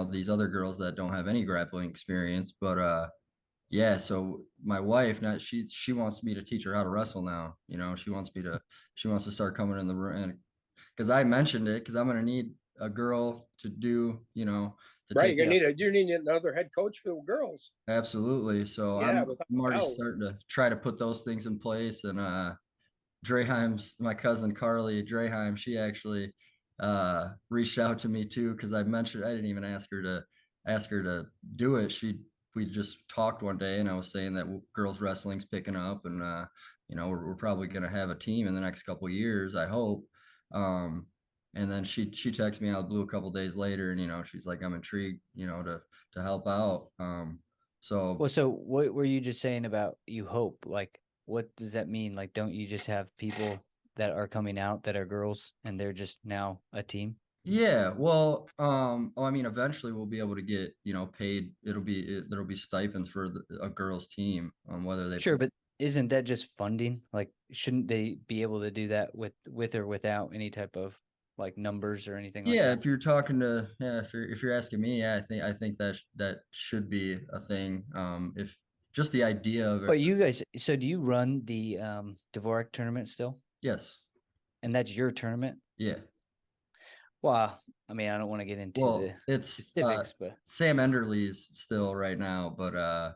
these other girls that don't have any grappling experience. But yeah, so my wife, now she wants me to teach her how to wrestle now. She wants to start coming in the room, because I mentioned it, because I'm gonna need a girl to do, to Right. take. You need another head coach for the girls. Absolutely. So Yeah, without I'm already doubt. starting to try to put those things in place. And Draheim's my cousin Carly Draheim, she actually reached out to me too, because I mentioned, I didn't even ask her to do it. We just talked one day, and I was saying that girls wrestling's picking up, and we're probably gonna have a team in the next couple of years, I hope. Um, and then she texted me out of the blue a couple days later, and she's like, I'm intrigued, to help out. So Well, so what were you just saying about you hope? Like, what does that mean? Like, don't you just have people that are coming out that are girls and they're just now a team? yeah, well, I mean, eventually we'll be able to get, paid. There'll be stipends for a girls' team, whether they Sure, play. but isn't that just funding? Like, shouldn't they be able to do that with or without any type of like numbers or anything like Yeah, that? if you're talking to, yeah, if you're asking me, yeah, I think that that should be a thing. If just the idea of it, But you guys, so do you run the Dvorak tournament still? yes, And that's your tournament? yeah. Well, I mean, I don't want to get into Well, the it's specifics, but Sam Enderle's still right now, but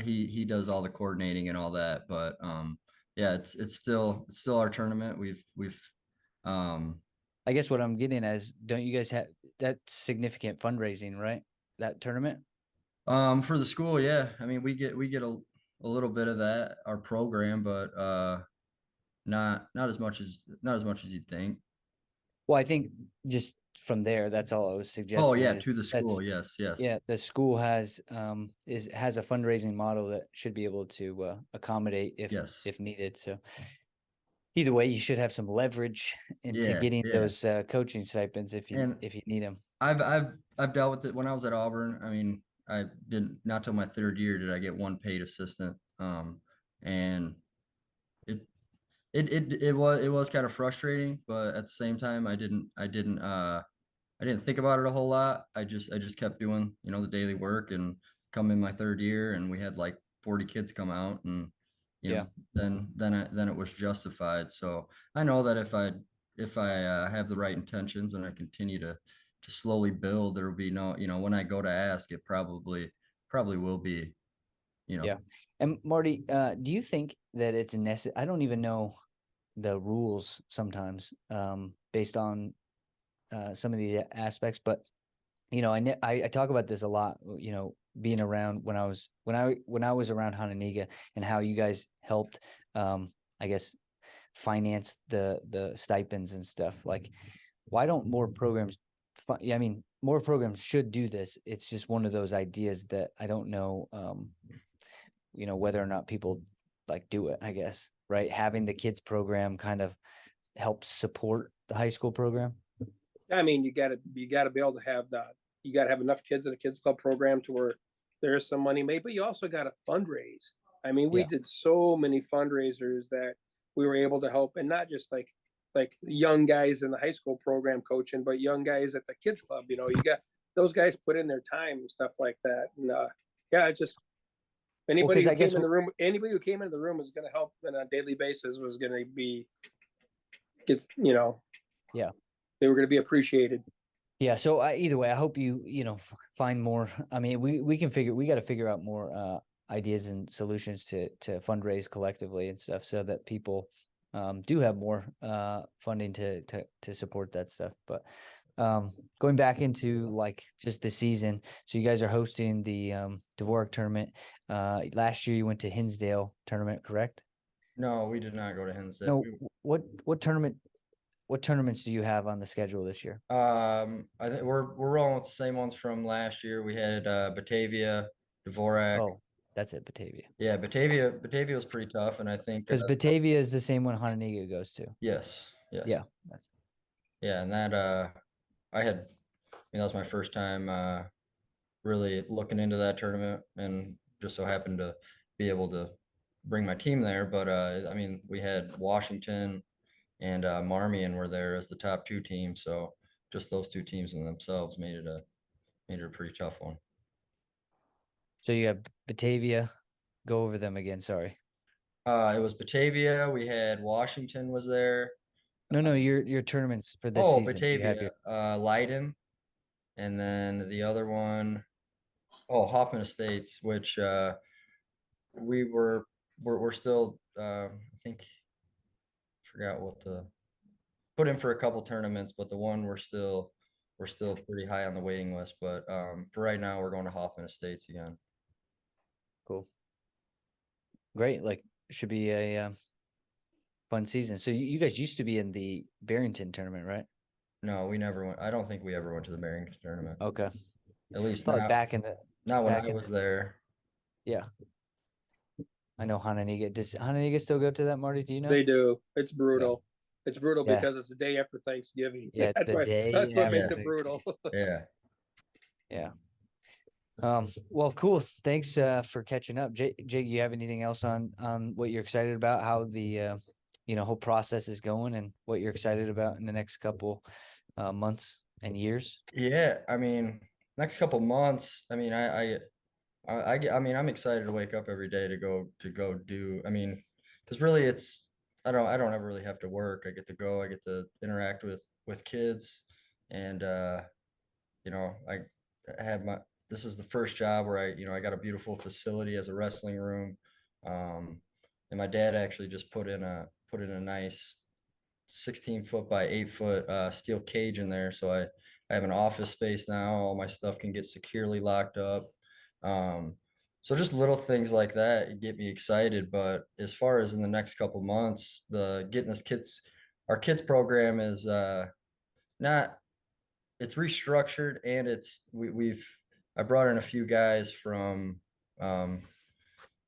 he does all the coordinating and all that. But yeah, it's still our tournament. We've um I guess what I'm getting at is, don't you guys have that significant fundraising, right? That tournament? for the school, yeah. I mean, we get a little bit of that, our program, but not as much as you'd think. Well, I think just from there, that's all I was Oh suggesting yeah, to is the school, that's yes, yes, yeah, the school has a fundraising model that should be able to accommodate yes. if needed. So either way, you should have some leverage into Yeah, getting yeah. those coaching stipends And if you need them. I've dealt with it when I was at Auburn. I mean, I didn't not till my third year did I get one paid assistant. And it it was kind of frustrating, but at the same time, I didn't think about it a whole lot. I just kept doing, the daily work, and come in my third year, and we had like 40 kids come out, and you know Yeah. then it was justified. So I know that if I have the right intentions and I continue to slowly build, there will be no, when I go to ask, it probably will be, you know. Yeah. And Marty, do you think that it's necessary? I don't even know the rules sometimes, based on some of the aspects, but I talk about this a lot. Being around when I was around Hananiga and how you guys helped, I guess, finance the stipends and stuff. Like, why don't more programs? I mean, more programs should do this. It's just one of those ideas that I don't know. Whether or not people like do it, I guess, right? Having the kids program kind of helps support the high school program. I mean, you gotta be able to have you gotta have enough kids in a kids club program to where there is some money made, but you also got to fundraise. I mean, we Yeah. did so many fundraisers that we were able to help, and not just like young guys in the high school program coaching, but young guys at the kids club. You got those guys put in their time and stuff like that. And yeah, it just Well, because I guess anybody who came into the room was going to help on a daily basis was going to be get yeah. they were going to be appreciated. Yeah. So either way, I hope you find more. I mean, we got to figure out more ideas and solutions to fundraise collectively and stuff, so that people do have more funding to support that stuff. But going back into like just the season, so you guys are hosting the Dvorak tournament. Last year you went to Hinsdale tournament, correct? No, we did not go to Hinsdale. No. What tournament? What tournaments do you have on the schedule this year? I think we're rolling with the same ones from last year. We had Batavia, Dvorak. Oh, that's it, Batavia. Yeah, Batavia was pretty tough, and I think Because Batavia is the same one Hananiga goes to. yes, yes, Yeah, that's yeah, and that I had, that was my first time really looking into that tournament, and just so happened to be able to bring my team there. But I mean, we had Washington and Marmion were there as the top two teams. So just those two teams in themselves made it a pretty tough one. So you have Batavia. Go over them again. Sorry. It was Batavia. We had Washington was there. No, your tournaments for this Oh, season. Do you have Batavia, your Leiden, and then the other one, oh, Hoffman Estates, which we we're still I think forgot what the put in for a couple tournaments, but the one we're still pretty high on the waiting list. But for right now, we're going to Hoffman Estates again. cool? Great. Like should be a fun season. So you guys used to be in the Barrington tournament, right? No, we never went. I don't think we ever went to the Barrington tournament. Okay. At least Thought not back in the not when back I in was the there. yeah. I know Hananiga. Does Hananiga still go to that, Marty? Do you know? They do. It's brutal. It's brutal Yeah. because it's the day after Thanksgiving. Yeah, That's the why. day That's what after makes it Thanksgiving. brutal. Yeah. Yeah. Well, cool. Thanks for catching up. Jake, you have anything else on what you're excited about, how the whole process is going and what you're excited about in the next couple months and years? Yeah, I mean, next couple months, I mean, I mean, I'm excited to wake up every day to go do. I mean, because really, I don't ever really have to work. I get to go. I get to interact with kids, and you know, I had my. This is the first job where I got a beautiful facility as a wrestling room, um, and my dad actually just put in a nice 16-foot by 8-foot steel cage in there. So I have an office space now. All my stuff can get securely locked up. Um, so just little things like that get me excited. But as far as in the next couple months, the getting this our kids program is not, it's restructured and I brought in a few guys from um,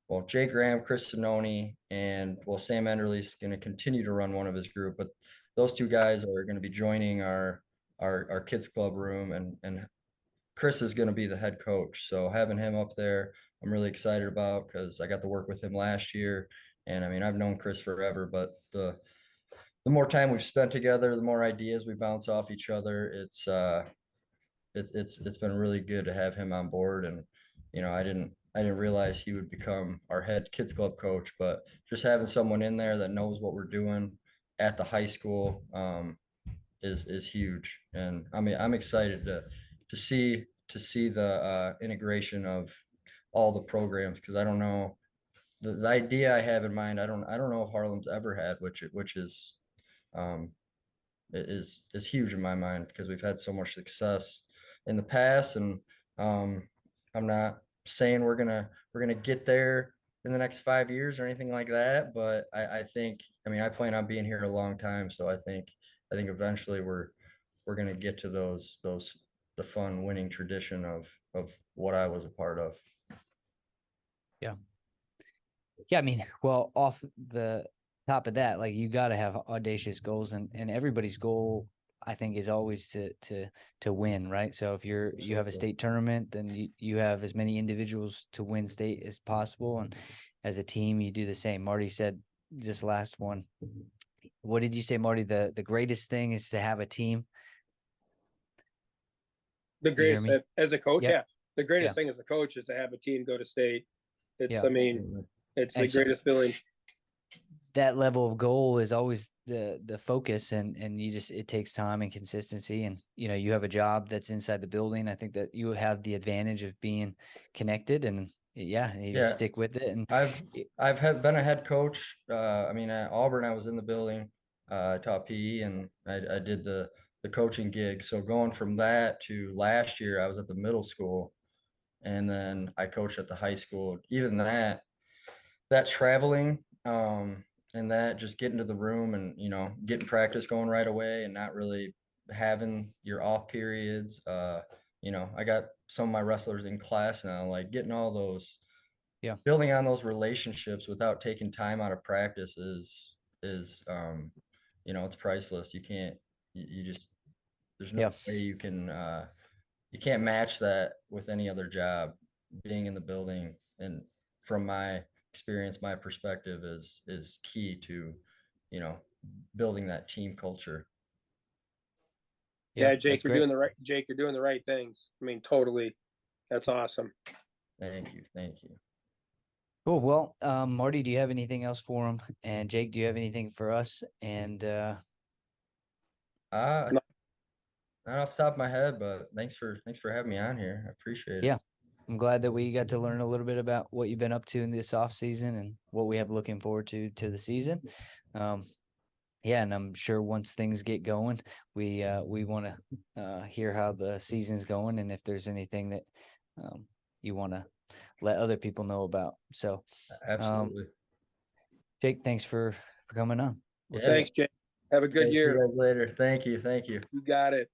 well, Jay Graham, Chris Sinoni, and well, Sam Enderle's going to continue to run one of his group, but those two guys are going to be joining our kids club room, and Chris is going to be the head coach. So having him up there, I'm really excited about because I got to work with him last year, and I mean I've known Chris forever, but the more time we've spent together, the more ideas we bounce off each other. It's been really good to have him on board, and I didn't realize he would become our head kids club coach, but just having someone in there that knows what we're doing at the high school is huge. And I mean I'm excited to see the integration of all the programs, because I don't know the idea I have in mind. I don't know if Harlem's ever had, which is um, is huge in my mind because we've had so much success in the past, and um, I'm not saying we're gonna get there in the next 5 years or anything like that, but I think I mean I plan on being here a long time, so I think eventually we're gonna get to the fun winning tradition of what I was a part of. Yeah. Yeah, I mean, well, off the top of that, like you got to have audacious goals, and everybody's goal, I think, is always to win, right? So if you have a state tournament, then you have as many individuals to win state as possible, and as a team, you do the same. Marty said this last one. What did you say, Marty? The greatest thing is to have a team. The Do you hear greatest me? as a coach, Yep. yeah. The Yeah. greatest thing as a coach is to have a team go to state. It's, Yeah. I mean, it's the And so greatest feeling. that level of goal is always the focus, and it takes time and consistency, and you have a job that's inside the building. I think that you have the advantage of being connected, and yeah, you just Yeah, stick with it. And been a head coach. I mean, at Auburn, I was in the building. I taught PE, and I did the coaching gig. So going from that to last year, I was at the middle school, and then I coached at the high school. Even that traveling, and that just getting to the room and getting practice going right away, and not really having your off periods. I got some of my wrestlers in class now, like getting all those yeah, building on those relationships without taking time out of practice is it's priceless. You can't you just there's no yeah, way you can't match that with any other job. being in the building and from my experience, my perspective is key to, you know, building that team culture. Yeah, that's Jake, you're great. doing the right. Jake, you're doing the right things. I mean, totally. That's awesome. Thank you. Thank you. Cool. Well, Marty, do you have anything else for him? And Jake, do you have anything for us? And Uh, No. not off the top of my head, but thanks for having me on here. I appreciate it. Yeah. I'm glad that we got to learn a little bit about what you've been up to in this off season and what we have looking forward to the season. Yeah, and I'm sure once things get going, we want to hear how the season's going and if there's anything that you want to let other people know about. So, Absolutely. Jake, thanks for coming on. We'll see Yeah. you. Thanks, Jake. Have a good Okay, see you year. guys later. Thank you. Thank you. You got it.